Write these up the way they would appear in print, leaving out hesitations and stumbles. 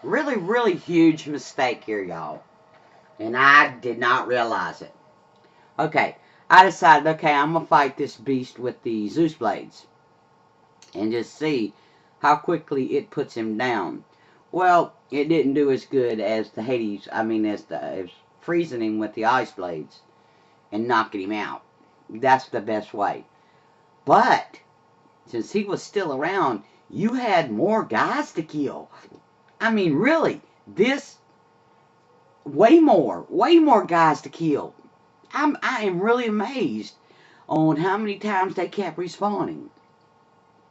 Really, really huge mistake here, y'all. And I did not realize it. Okay, I decided, okay, I'm going to fight this beast with the Zeus blades and just see how quickly it puts him down. Well, it didn't do as good as the Hades, as freezing him with the ice blades and knocking him out. That's the best way. But since he was still around, you had more guys to kill. I mean, really, this way more guys to kill. I am really amazed on how many times they kept respawning.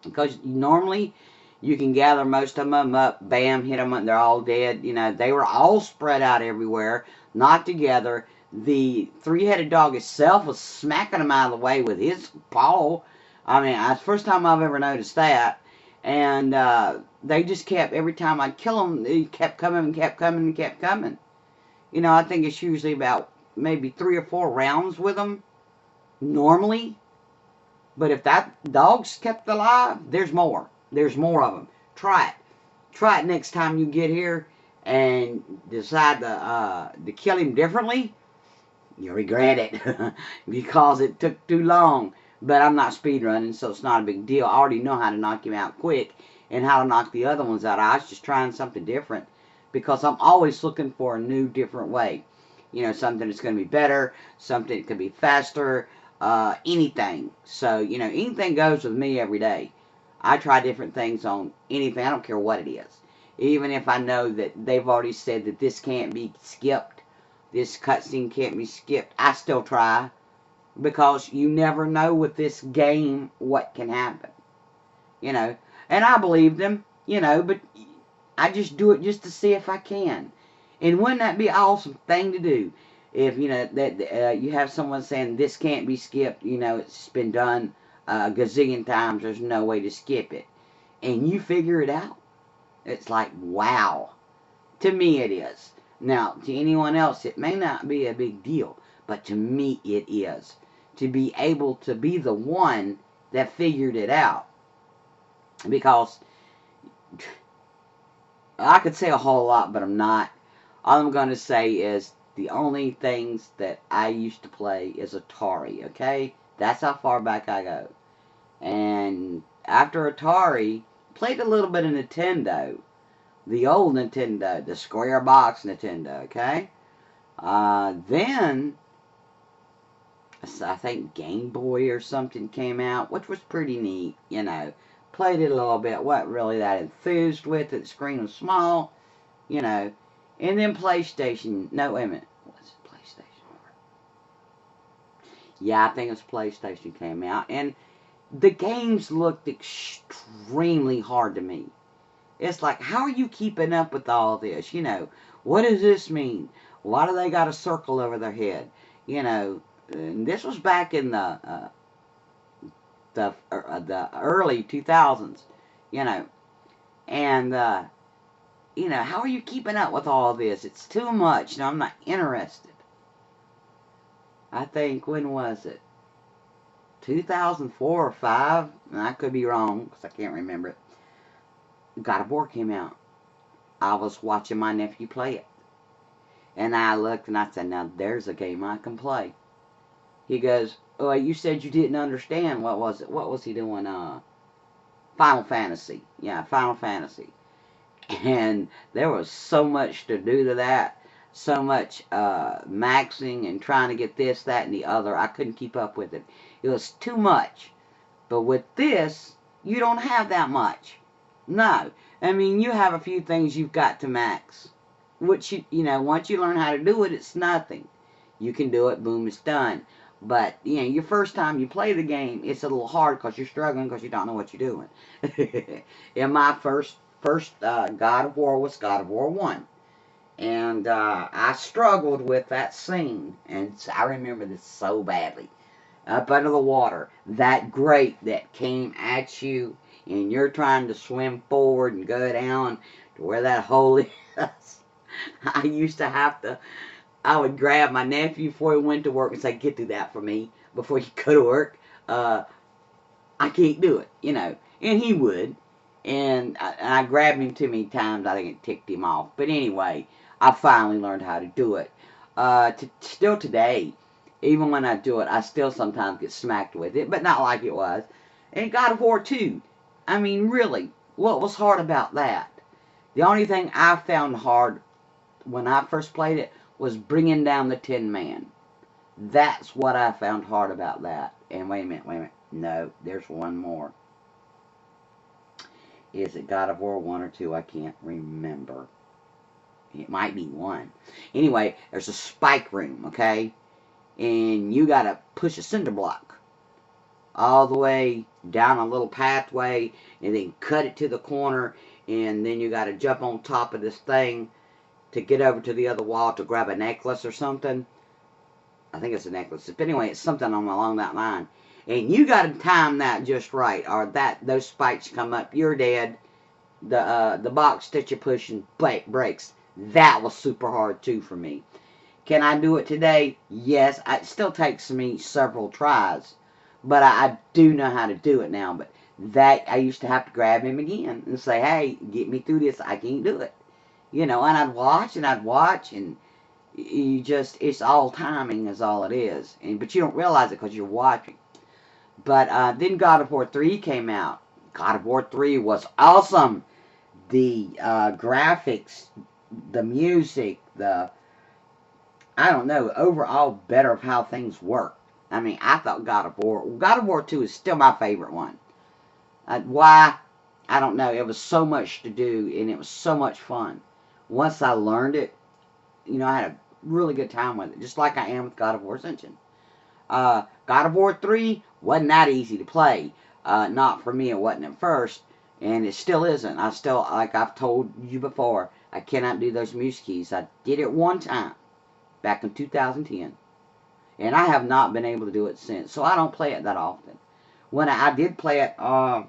Because normally you can gather most of them up, bam, hit them, they're all dead. You know, they were all spread out everywhere, not together. The three-headed dog itself was smacking them out of the way with his paw. I mean, it's the first time I've ever noticed that. And they just kept, every time I'd kill them, they kept coming and kept coming and kept coming. You know, I think it's usually about maybe 3 or 4 rounds with them, normally. But if that dog's kept alive, there's more. There's more of them. Try it. Try it next time you get here and decide to kill him differently. You'll regret it because it took too long. But I'm not speedrunning, so it's not a big deal. I already know how to knock him out quick and how to knock the other ones out. I was just trying something different because I'm always looking for a new, different way. You know, something that's going to be better, something that could be faster, anything. So, you know, anything goes with me every day. I try different things on anything. I don't care what it is. Even if I know that they've already said that this can't be skipped, this cutscene can't be skipped, I still try. Because you never know with this game what can happen. You know, and I believe them, you know, but I just do it just to see if I can. And wouldn't that be an awesome thing to do? If, you know, that you have someone saying this can't be skipped, you know, it's been done a gazillion times, there's no way to skip it. And you figure it out. It's like, wow. To me it is. Now, to anyone else, it may not be a big deal. But to me it is. To be able to be the one that figured it out. Because I could say a whole lot, but I'm not. All I'm going to say is the only things that I used to play is Atari, okay? That's how far back I go. And after Atari, played a little bit of Nintendo. The old Nintendo, the square box Nintendo, okay? Then, I think Game Boy or something came out, which was pretty neat, you know. Played it a little bit, wasn't really that enthused with it. The screen was small, you know. And then PlayStation. No, wait a minute. Was it PlayStation? Yeah, I think it was PlayStation came out. And the games looked extremely hard to me. It's like, how are you keeping up with all this? You know, what does this mean? Why do they got a circle over their head? You know, and this was back in the early 2000s, you know. And, you know, how are you keeping up with all this? It's too much. No, I'm not interested. I think, when was it? 2004 or 5? And I could be wrong because I can't remember it. God of War came out. I was watching my nephew play it. And I looked and I said, now there's a game I can play. He goes, oh, you said you didn't understand. What was it? What was he doing? Final Fantasy. Yeah, Final Fantasy. And there was so much to do to that. So much maxing and trying to get this, that, and the other. I couldn't keep up with it. It was too much. But with this, you don't have that much. No. I mean, you have a few things you've got to max. Which, you know, once you learn how to do it, it's nothing. You can do it, boom, it's done. But, you know, your first time you play the game, it's a little hard because you're struggling because you don't know what you're doing. In my first God of War was God of War 1. And I struggled with that scene. And I remember this so badly. Up under the water. That grate that came at you. And you're trying to swim forward and go down to where that hole is. I used to have to... I would grab my nephew before he went to work and say, get through that for me before you go to work. I can't do it, you know. And he would. And I grabbed him too many times. I think it ticked him off. But anyway, I finally learned how to do it. Still today, even when I do it, I still sometimes get smacked with it, but not like it was. And God of War 2, I mean, really, what was hard about that? The only thing I found hard when I first played it was bringing down the Tin Man. That's what I found hard about that. And wait a minute. No, there's one more. Is it God of War 1 or 2? I can't remember. It might be 1. Anyway, there's a spike room, okay? And you gotta push a cinder block all the way down a little pathway and then cut it to the corner, and then you gotta jump on top of this thing to get over to the other wall to grab a necklace or something. I think it's a necklace. But anyway, it's something along that line. And you got to time that just right, or those spikes come up, you're dead. The box that you're pushing breaks. That was super hard too for me. Can I do it today? Yes. It still takes me several tries, but I do know how to do it now. But that I used to have to grab him again and say, "Hey, get me through this. I can't do it." You know, and I'd watch and you just, it's all timing is all it is. But you don't realize it because you're watching. But then God of War 3 came out. God of War 3 was awesome. The graphics, the music, I don't know, overall better of how things work. I mean, I thought God of War 2 is still my favorite one. Why? I don't know. It was so much to do, and it was so much fun. Once I learned it, you know, I had a really good time with it, just like I am with God of War Ascension. God of War 3 wasn't that easy to play. Not for me, it wasn't at first, and it still isn't. I still, like I've told you before, I cannot do those muse keys. I did it one time, back in 2010, and I have not been able to do it since, so I don't play it that often. When I did play it a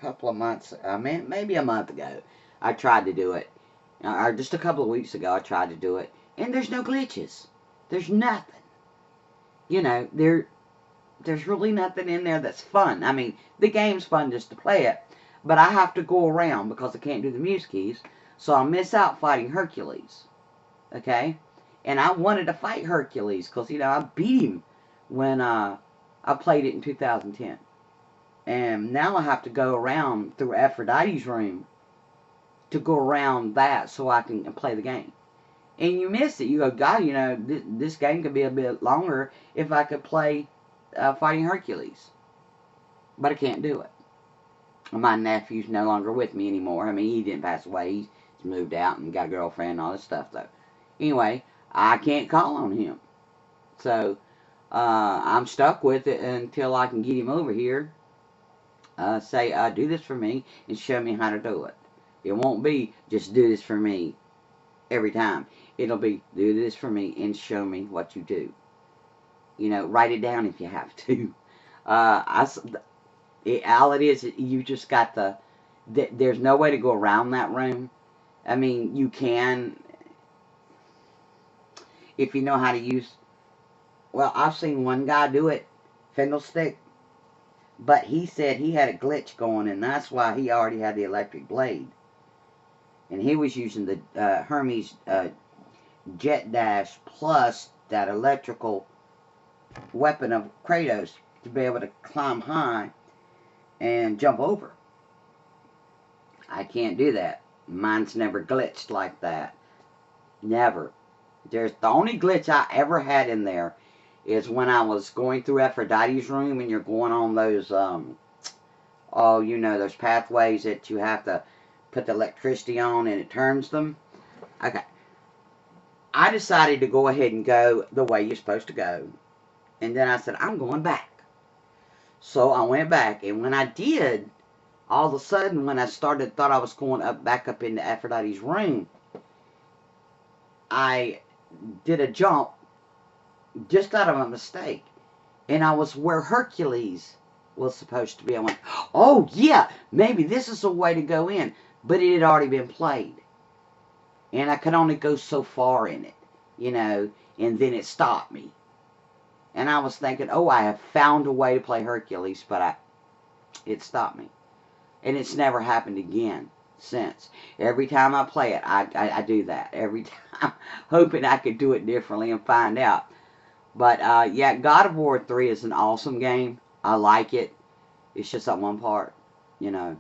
couple of months, maybe a month ago, I tried to do it. Or just a couple of weeks ago, I tried to do it, and there's no glitches. There's nothing. You know, there's really nothing in there that's fun. I mean, the game's fun just to play it, but I have to go around because I can't do the muse keys, so I miss out fighting Hercules. Okay? And I wanted to fight Hercules because, you know, I beat him when I played it in 2010. And now I have to go around through Aphrodite's room to go around that so I can play the game. And you miss it. You go, God, you know, this game could be a bit longer if I could play fighting Hercules. But I can't do it. My nephew's no longer with me anymore. I mean, he didn't pass away. He's moved out and got a girlfriend and all this stuff, though. Anyway, I can't call on him. So, I'm stuck with it until I can get him over here. Say, do this for me and show me how to do it. It won't be just do this for me every time. It'll be do this for me and show me what you do. You know, write it down if you have to. All it is, you just got there's no way to go around that room. I mean, you can, if you know how to use, well, I've seen one guy do it, Fiddlestick, but he said he had a glitch going, and that's why he already had the electric blade. And he was using the Hermes Jet Dash plus that electrical weapon of Kratos to be able to climb high and jump over. I can't do that. Mine's never glitched like that. Never. The only glitch I ever had in there is when I was going through Aphrodite's room and you're going on those, oh, you know, those pathways that you have to put the electricity on and it turns them. Okay. I decided to go ahead and go the way you're supposed to go. And then I said, I'm going back. So I went back. And when I did, all of a sudden, when I thought I was going back up into Aphrodite's room, I did a jump just out of a mistake. And I was where Hercules was supposed to be. I went, oh, yeah, maybe this is a way to go in. But it had already been played. And I could only go so far in it, you know, and then it stopped me. And I was thinking, oh, I have found a way to play Hercules, but it stopped me. And it's never happened again since. Every time I play it, I do that. Every time, hoping I could do it differently and find out. But, yeah, God of War 3 is an awesome game. I like it. It's just that one part, you know.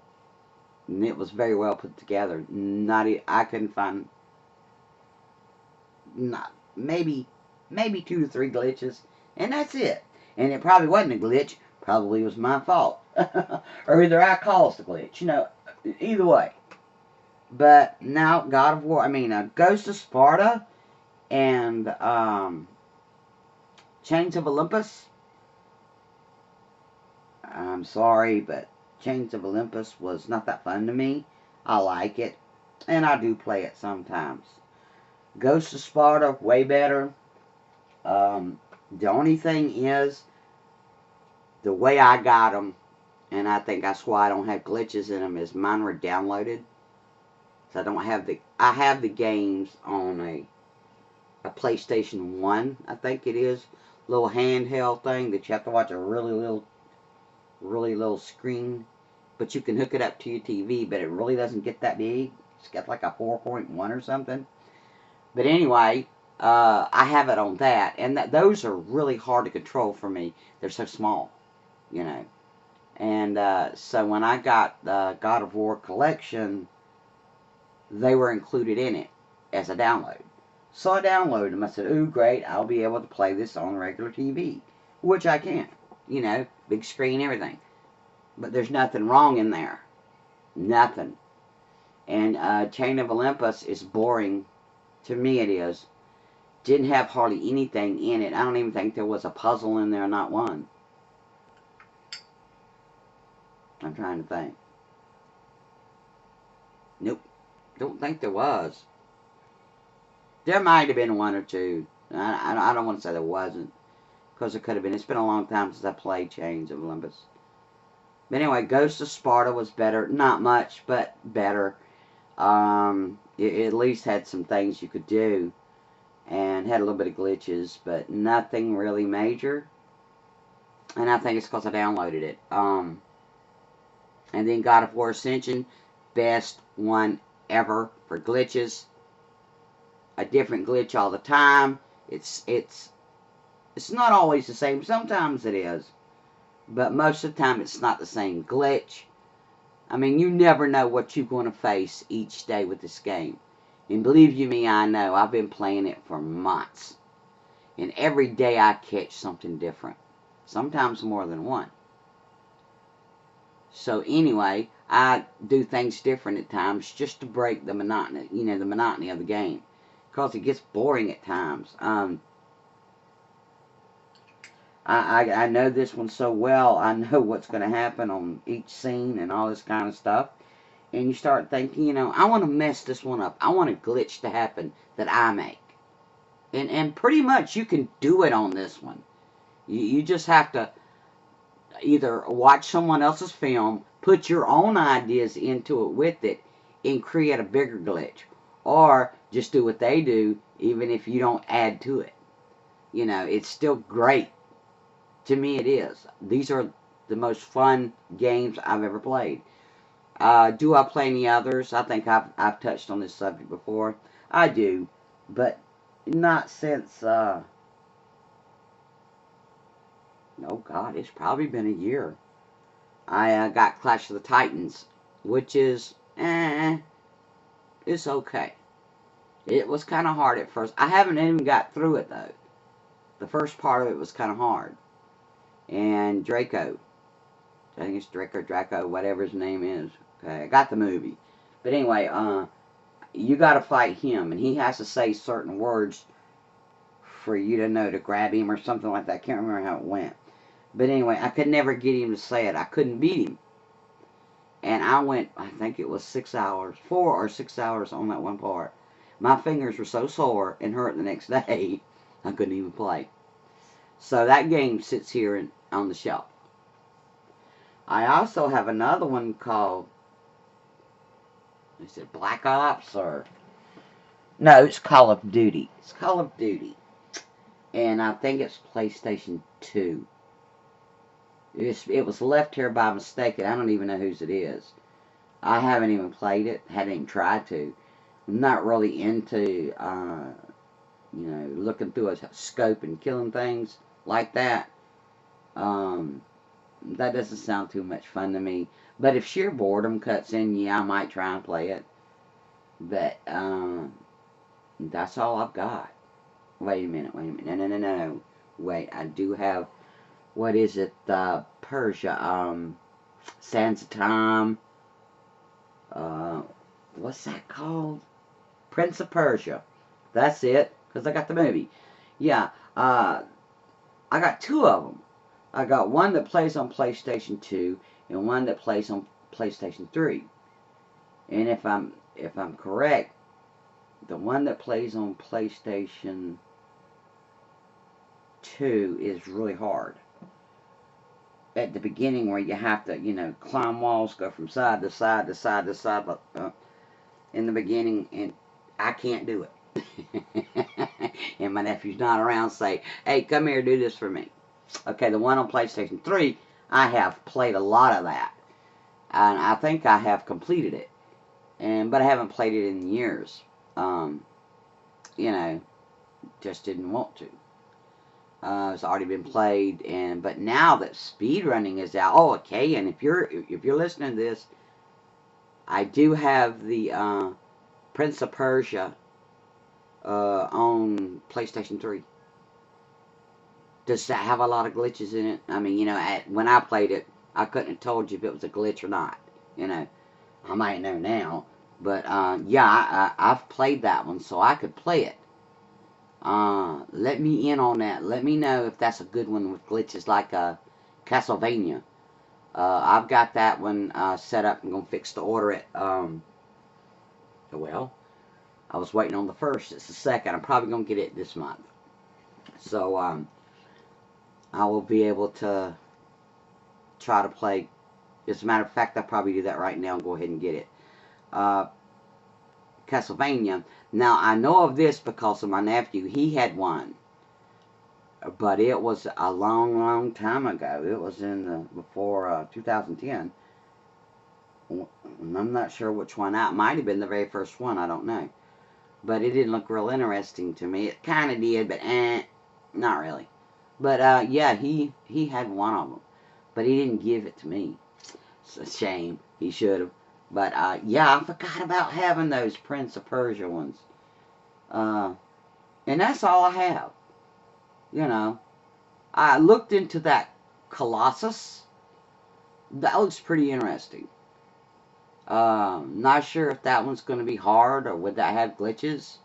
And it was very well put together. I couldn't find, not maybe 2 to 3 glitches. And that's it. And it probably wasn't a glitch. Probably was my fault. Or either I caused the glitch. You know, either way. But now, God of War, Ghost of Sparta and Chains of Olympus. I'm sorry, but Chains of Olympus was not that fun to me. I like it, and I do play it sometimes. Ghost of Sparta, way better. The only thing is, the way I got them, and I think that's why I don't have glitches in them, is mine were downloaded. So I have the games on a PlayStation 1, I think it is. Little handheld thing that you have to watch a really little screen. But you can hook it up to your TV, but it really doesn't get that big. It's got like a 4.1 or something. But anyway, I have it on that. And those are really hard to control for me. They're so small, you know. And so when I got the God of War collection, they were included in it as a download. So I downloaded them. I said, ooh, great, I'll be able to play this on regular TV. Which I can. You know, big screen, everything. But there's nothing wrong in there. Nothing. And Chain of Olympus is boring. To me it is. Didn't have hardly anything in it. I don't even think there was a puzzle in there, not one. I'm trying to think. Nope. Don't think there was. There might have been one or two. I don't want to say there wasn't. Because it could have been. It's been a long time since I played Chains of Olympus. But anyway, Ghost of Sparta was better. Not much, but better. It at least had some things you could do. And had a little bit of glitches. But nothing really major. And I think it's because I downloaded it. And then God of War Ascension. Best one ever for glitches. A different glitch all the time. It's not always the same. Sometimes it is. But most of the time it's not the same glitch. I mean, you never know what you're going to face each day with this game. And believe you me, I know. I've been playing it for months. And every day I catch something different. Sometimes more than one. So anyway, I do things different at times just to break the monotony, the monotony of the game. Because it gets boring at times. I know this one so well. I know what's going to happen on each scene and all this kind of stuff. And you start thinking, I want to mess this one up. I want a glitch to happen that I make. And pretty much you can do it on this one. You just have to either watch someone else's film, put your own ideas into it with it, and create a bigger glitch. Or just do what they do, even if you don't add to it. It's still great. To me it is. These are the most fun games I've ever played. Do I play any others? I think I've touched on this subject before. I do. But not since, oh God, it's probably been a year. I got Clash of the Titans, which is, it's okay. It was kind of hard at first. I haven't even got through it, though. The first part of it was kind of hard. And Draco. I think it's Draco, whatever his name is. Okay, I got the movie. But anyway, you got to fight him. And he has to say certain words for you to know to grab him or something like that. I can't remember how it went. But anyway, I could never get him to say it. I couldn't beat him. And I went, I think it was 6 hours, 4 or 6 hours on that one part. My fingers were so sore and hurt the next day, I couldn't even play. So that game sits here on the shelf. I also have another one called, is it Black Ops or? No, it's Call of Duty. It's Call of Duty. And I think it's PlayStation 2. It was left here by mistake, and I don't even know whose it is. I haven't even played it. Hadn't even tried to. I'm not really into, looking through a scope and killing things like that. Um, that doesn't sound too much fun to me. But if sheer boredom cuts in, yeah, I might try and play it. But that's all I've got. Wait a minute. No. Wait, I do have, what is it? Persia. Sands of Time. Uh, what's that called? Prince of Persia. That's it, because I got the movie. Yeah, I got two of them. I got one that plays on PlayStation 2 and one that plays on PlayStation 3. And if I'm correct, the one that plays on PlayStation 2 is really hard. At the beginning, where you have to, climb walls, go from side to side to side to side, in the beginning, and I can't do it. And my nephew's not around, say, hey, come here, do this for me. Okay, the one on PlayStation 3, I have played a lot of that. And I think I have completed it. But I haven't played it in years. Just didn't want to. It's already been played, but now that speedrunning is out, okay. And if you're listening to this, I do have the Prince of Persia on PlayStation 3. Does that have a lot of glitches in it? I mean, when I played it, I couldn't have told you if it was a glitch or not. I might know now, but yeah, I've played that one, so I could play it. Let me in on that. Let me know if that's a good one with glitches like Castlevania. I've got that one set up. I'm going to fix to order it. Well, I was waiting on the first. It's the second. I'm probably going to get it this month. So, I will be able to try to play. As a matter of fact, I'll probably do that right now and go ahead and get it. Castlevania. Now, I know of this because of my nephew. He had one. But it was a long, long time ago. It was before 2010. I'm not sure which one. It might have been the very first one. I don't know. But it didn't look real interesting to me. It kind of did, but not really. But yeah, he had one of them. But he didn't give it to me. It's a shame. He should have. But yeah, I forgot about having those Prince of Persia ones. And that's all I have. I looked into that Colossus. That looks pretty interesting. Not sure if that one's going to be hard or would that have glitches.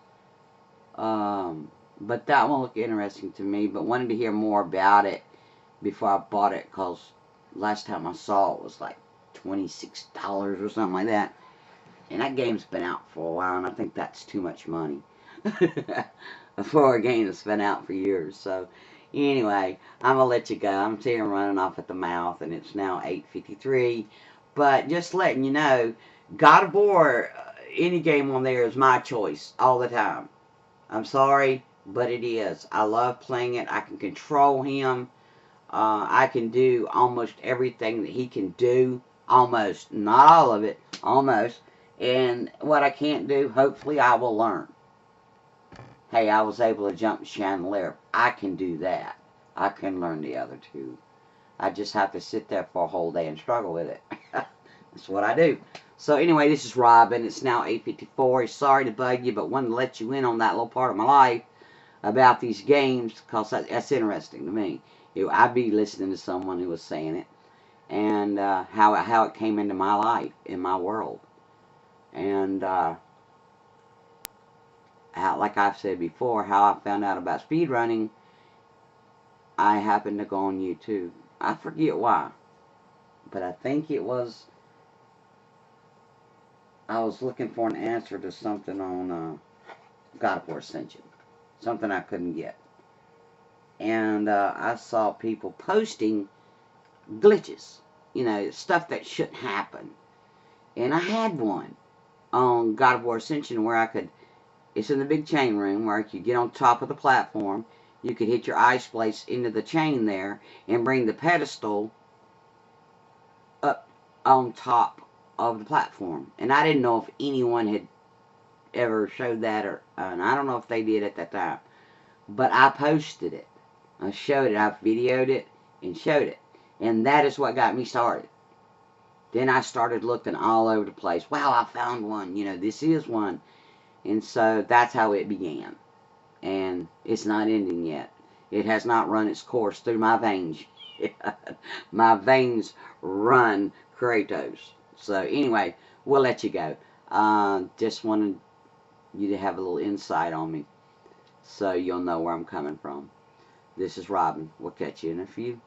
But that one looked interesting to me. But wanted to hear more about it before I bought it, because last time I saw it was like $26 or something like that. And that game's been out for a while, and I think that's too much money for a game that's been out for years. So anyway, I'm going to let you go. I'm seeing running off at the mouth, and it's now 8:53. But just letting you know, God of War, any game on there is my choice all the time. I'm sorry, but it is. I love playing it. I can control him. I can do almost everything that he can do. Almost. Not all of it. Almost. And what I can't do, hopefully I will learn. Hey, I was able to jump chandelier. I can do that. I can learn the other two. I just have to sit there for a whole day and struggle with it. That's what I do. So anyway, this is Robin. It's now 8:54. Sorry to bug you, but wanted to let you in on that little part of my life about these games, because that's interesting to me. I'd be listening to someone who was saying it, and how it came into my life, in my world. And like I've said before, how I found out about speedrunning. I happened to go on YouTube. I forget why, but I think it was, I was looking for an answer to something on God of War Ascension. Something I couldn't get. And I saw people posting glitches. Stuff that shouldn't happen. And I had one on God of War Ascension where it's in the big chain room, where you get on top of the platform. You could hit your ice blades into the chain there and bring the pedestal up on top of the platform. And I didn't know if anyone had ever showed that, or and I don't know if they did at that time. But I posted it. I showed it. I videoed it and showed it. And that is what got me started. Then I started looking all over the place. Wow, I found one. You know, this is one. And so that's how it began. And it's not ending yet. It has not run its course through my veins. My veins run Kratos. So anyway, we'll let you go. Just wanted you to have a little insight on me, so you'll know where I'm coming from. This is Robin. We'll catch you in a few.